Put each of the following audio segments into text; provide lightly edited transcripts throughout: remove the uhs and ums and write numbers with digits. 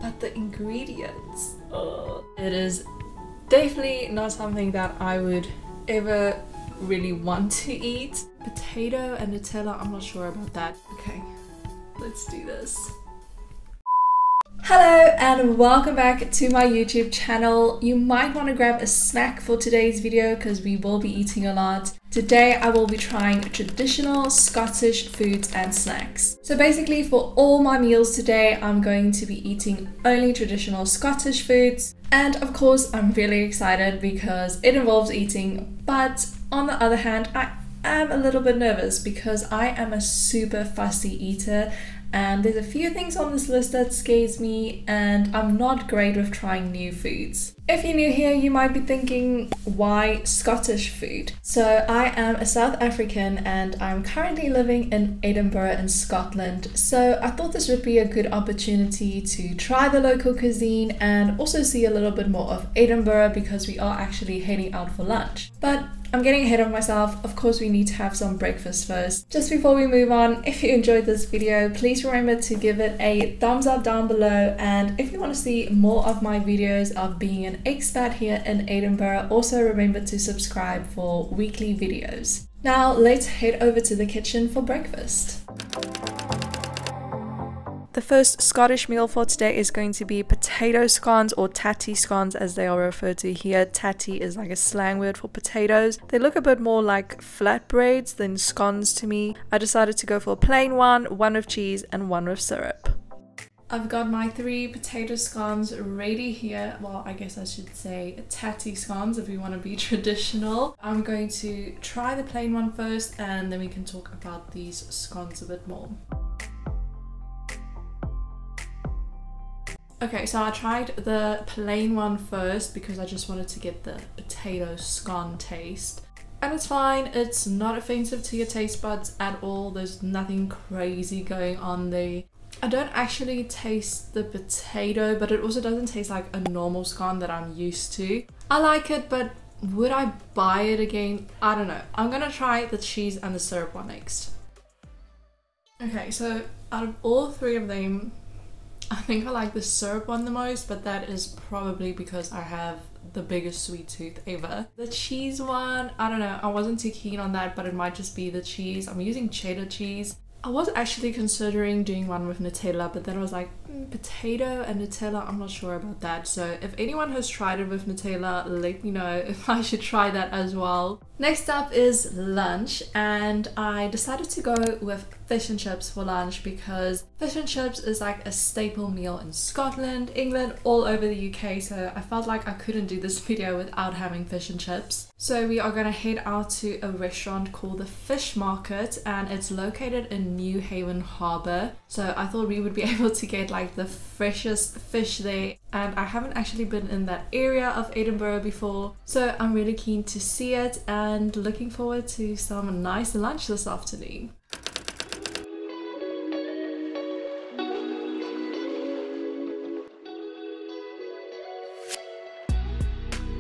but the ingredients, it is definitely not something that I would ever really want to eat. Potato and Nutella, I'm not sure about that. Okay, let's do this. Hello and welcome back to my YouTube channel. You might want to grab a snack for today's video because we will be eating a lot. Today I will be trying traditional Scottish foods and snacks. So basically for all my meals today, I'm going to be eating only traditional Scottish foods. And of course I'm really excited because it involves eating, but on the other hand I am a little bit nervous because I am a super fussy eater. And there's a few things on this list that scares me, and I'm not great with trying new foods. If you're new here, you might be thinking, why Scottish food? So I am a South African and I'm currently living in Edinburgh in Scotland. So I thought this would be a good opportunity to try the local cuisine and also see a little bit more of Edinburgh because we are actually heading out for lunch. But I'm getting ahead of myself. Of course, we need to have some breakfast first. Just before we move on, if you enjoyed this video, please remember to give it a thumbs up down below. And if you want to see more of my videos of being an expat here in Edinburgh, also remember to subscribe for weekly videos. Now let's head over to the kitchen for breakfast. The first Scottish meal for today is going to be potato scones, or tatty scones as they are referred to here. Tatty is like a slang word for potatoes. They look a bit more like flatbreads than scones to me. I decided to go for a plain one with cheese and one with syrup. I've got my 3 potato scones ready here. Well, I guess I should say tatty scones if we want to be traditional. I'm going to try the plain one first and then we can talk about these scones a bit more. Okay, so I tried the plain one first because I just wanted to get the potato scone taste. And it's fine, it's not offensive to your taste buds at all. There's nothing crazy going on there. I don't actually taste the potato, but it also doesn't taste like a normal scone that I'm used to. I like it, but would I buy it again? I don't know. I'm gonna try the cheese and the syrup one next. Okay, so out of all 3 of them, I think I like the syrup one the most, but that is probably because I have the biggest sweet tooth ever. The cheese one, I don't know, I wasn't too keen on that, but it might just be the cheese. I'm using cheddar cheese. I was actually considering doing one with Nutella, but then I was like, potato and Nutella, I'm not sure about that. So if anyone has tried it with Nutella, let me know if I should try that as well. Next up is lunch, and I decided to go with fish and chips for lunch because fish and chips is like a staple meal in Scotland, England, all over the UK, so I felt like I couldn't do this video without having fish and chips. So we are gonna head out to a restaurant called the Fish Market, and it's located in New Haven Harbour. So I thought we would be able to get like the freshest fish there, and I haven't actually been in that area of Edinburgh before, so I'm really keen to see it and looking forward to some nice lunch this afternoon.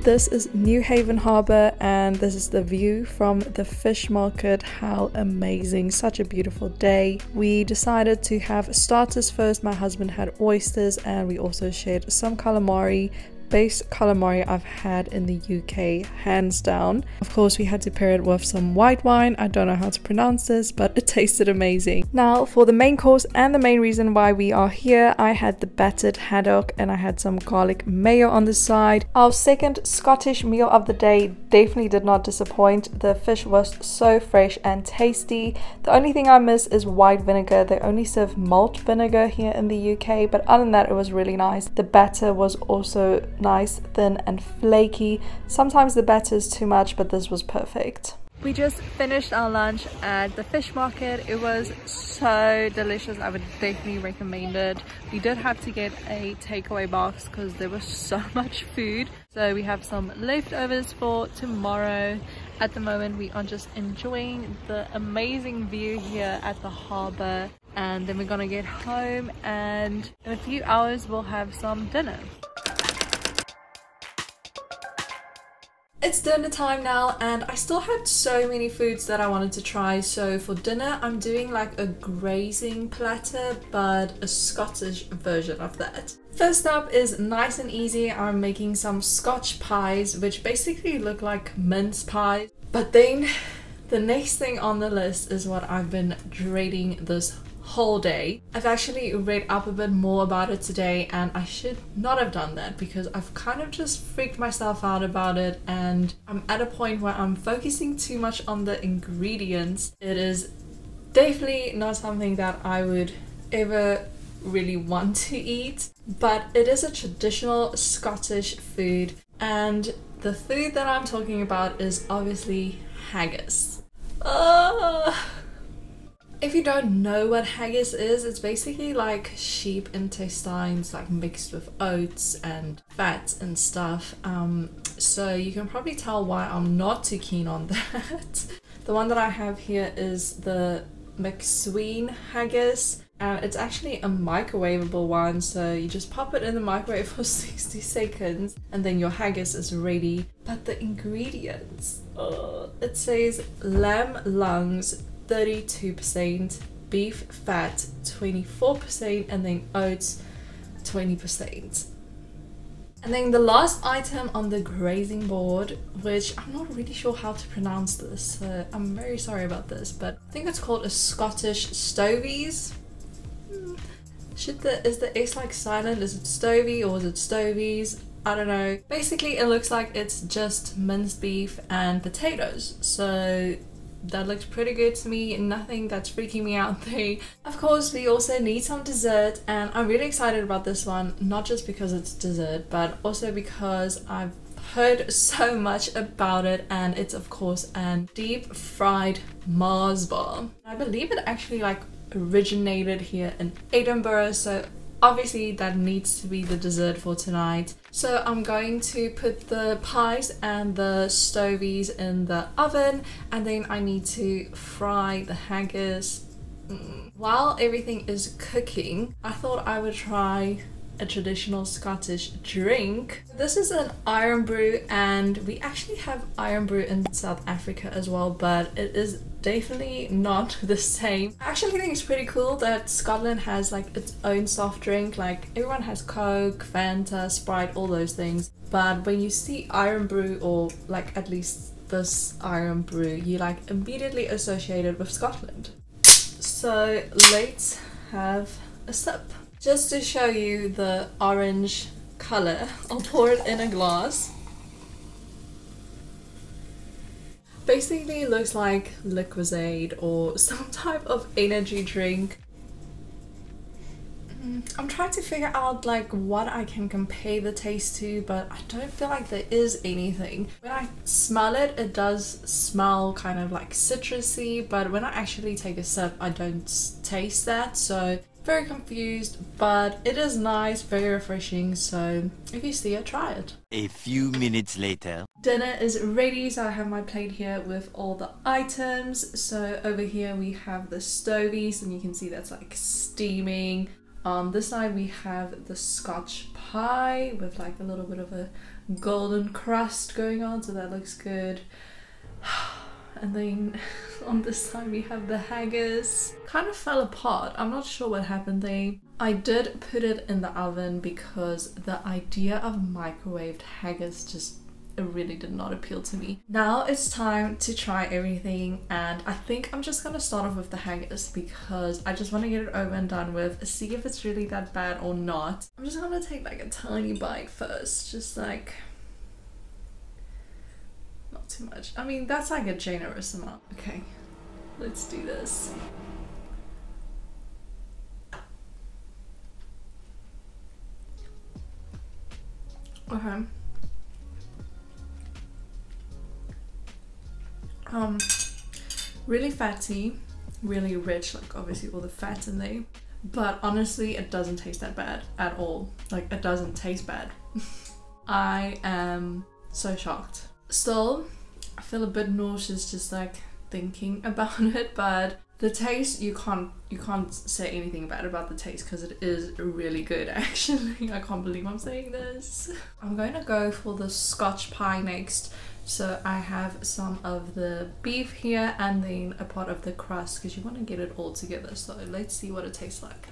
This is New Haven Harbour and this is the view from the fish market. How amazing, such a beautiful day. We decided to have starters first. My husband had oysters and we also shared some calamari. Best calamari I've had in the UK, hands down. Of course we had to pair it with some white wine. I don't know how to pronounce this, but it tasted amazing. Now for the main course and the main reason why we are here, I had the battered haddock and I had some garlic mayo on the side. Our second Scottish meal of the day definitely did not disappoint. The fish was so fresh and tasty. The only thing I miss is white vinegar. They only serve malt vinegar here in the UK, but other than that it was really nice. The batter was also nice, thin and flaky. Sometimes the batter is too much, but this was perfect. We just finished our lunch at the fish market. It was so delicious. I would definitely recommend it. We did have to get a takeaway box because there was so much food. So we have some leftovers for tomorrow. At the moment we are just enjoying the amazing view here at the harbour, and then we're gonna get home and in a few hours we'll have some dinner. It's dinner time now and I still had so many foods that I wanted to try. So for dinner I'm doing like a grazing platter but a Scottish version of that. First up is nice and easy. I'm making some Scotch pies which basically look like mince pies. But then the next thing on the list is what I've been dreading this whole day. I've actually read up a bit more about it today and I should not have done that because I've kind of just freaked myself out about it and I'm at a point where I'm focusing too much on the ingredients. It is definitely not something that I would ever really want to eat, but it is a traditional Scottish food and the food that I'm talking about is obviously haggis. If you don't know what haggis is, it's basically like sheep intestines like mixed with oats and fat and stuff. So you can probably tell why I'm not too keen on that. The one that I have here is the cuisine haggis. And it's actually a microwavable one, so you just pop it in the microwave for 60 seconds and then your haggis is ready. But the ingredients, it says lamb lungs 32%, beef fat 24%, and then oats 20%. And then the last item on the grazing board, which I'm not really sure how to pronounce this, so I'm very sorry about this, but I think it's called a Scottish stovies. Is the S like silent? Is it stovey or is it stovies? I don't know. Basically it looks like it's just minced beef and potatoes, so that looks pretty good to me. Nothing that's freaking me out there. Of course we also need some dessert and I'm really excited about this one, not just because it's dessert but also because I've heard so much about it, and it's of course a deep fried Mars bar. I believe it actually like originated here in Edinburgh, so obviously that needs to be the dessert for tonight. So I'm going to put the pies and the stovies in the oven and then I need to fry the haggis. While everything is cooking, I thought I would try a traditional Scottish drink. This is an iron brew and we actually have iron brew in South Africa as well, but it is definitely not the same. I actually think it's pretty cool that Scotland has like its own soft drink. Like everyone has Coke, Fanta, Sprite, all those things, but when you see iron brew, or like at least this iron brew, you like immediately associate it with Scotland. So let's have a sip. Just to show you the orange color, I'll pour it in a glass. Basically it looks like Liquizade or some type of energy drink. I'm trying to figure out like what I can compare the taste to, but I don't feel like there is anything. When I smell it, it does smell kind of like citrusy, but when I actually take a sip, I don't taste that. So very confused, but it is nice, very refreshing, so if you see it, try it. A few minutes later. Dinner is ready, so I have my plate here with all the items. So over here we have the stovies and you can see that's like steaming. On this side we have the Scotch pie with like a little bit of a golden crust going on, so that looks good. And then on this side we have the haggis. Kind of fell apart. I'm not sure what happened there. I did put it in the oven because the idea of microwaved haggis just really did not appeal to me. Now it's time to try everything, and I think I'm just gonna start off with the haggis because I just want to get it over and done with, see if it's really that bad or not. I'm just gonna take like a tiny bite first, just like not too much. I mean, that's like a generous amount. Okay, let's do this. Okay. Really fatty, really rich, like obviously all the fat in there, but honestly it doesn't taste that bad at all. Like it doesn't taste bad. I am so shocked. Still, I feel a bit nauseous just like thinking about it, but The taste, you can't say anything bad about the taste because it is really good actually. I can't believe I'm saying this. I'm going to go for the Scotch pie next. So I have some of the beef here and then a part of the crust because you want to get it all together. So let's see what it tastes like.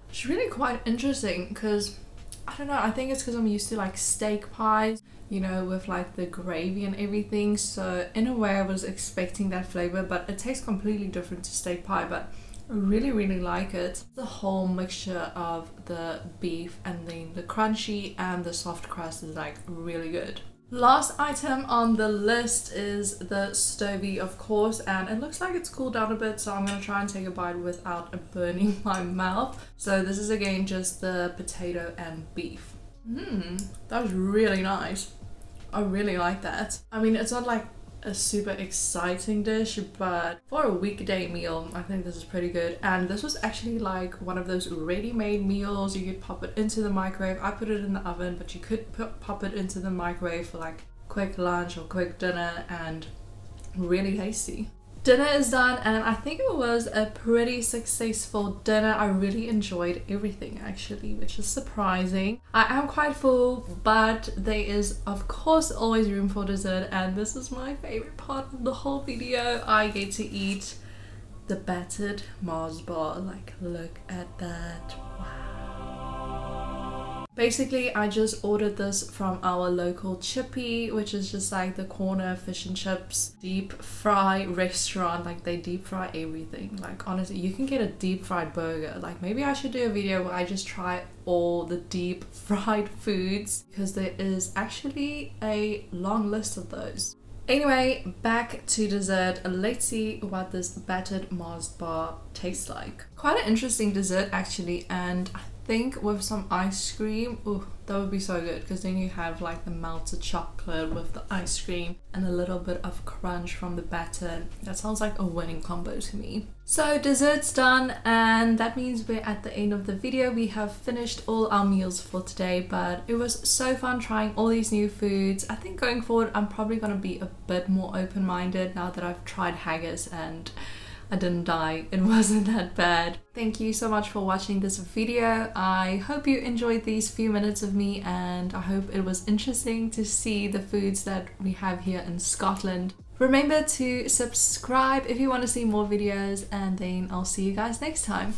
It's really quite interesting because I don't know, I think it's because I'm used to like steak pies, you know, with like the gravy and everything. So in a way I was expecting that flavor, but it tastes completely different to steak pie, but I really like it. The whole mixture of the beef and then the crunchy and the soft crust is like really good. Last item on the list is the stovey, of course, and it looks like it's cooled down a bit, so I'm gonna try and take a bite without burning my mouth. So this is again just the potato and beef. That was really nice. I really like that. I mean, it's not like a super exciting dish, but for a weekday meal I think this is pretty good. And this was actually like one of those ready-made meals. You could pop it into the microwave. I put it in the oven, but you could pop it into the microwave for like quick lunch or quick dinner, and really tasty. Dinner is done and I think it was a pretty successful dinner. I really enjoyed everything actually, which is surprising. I am quite full, but there is of course always room for dessert, and this is my favorite part of the whole video. I get to eat the battered Mars bar. Like, look at that. Wow. Basically, I just ordered this from our local chippy, which is just like the corner fish and chips deep fry restaurant. Like, they deep fry everything. Like, honestly, you can get a deep fried burger. Like, maybe I should do a video where I just try all the deep fried foods, because there is actually a long list of those. Anyway, back to dessert. Let's see what this battered Mars bar tastes like. Quite an interesting dessert actually, and I think with some ice cream, ooh, that would be so good, because then you have like the melted chocolate with the ice cream and a little bit of crunch from the batter. That sounds like a winning combo to me. So dessert's done, and that means we're at the end of the video. We have finished all our meals for today, but it was so fun trying all these new foods. I think going forward I'm probably going to be a bit more open-minded now that I've tried haggis and I didn't die. It wasn't that bad. Thank you so much for watching this video. I hope you enjoyed these few minutes of me, and I hope it was interesting to see the foods that we have here in Scotland. Remember to subscribe if you want to see more videos, and then I'll see you guys next time.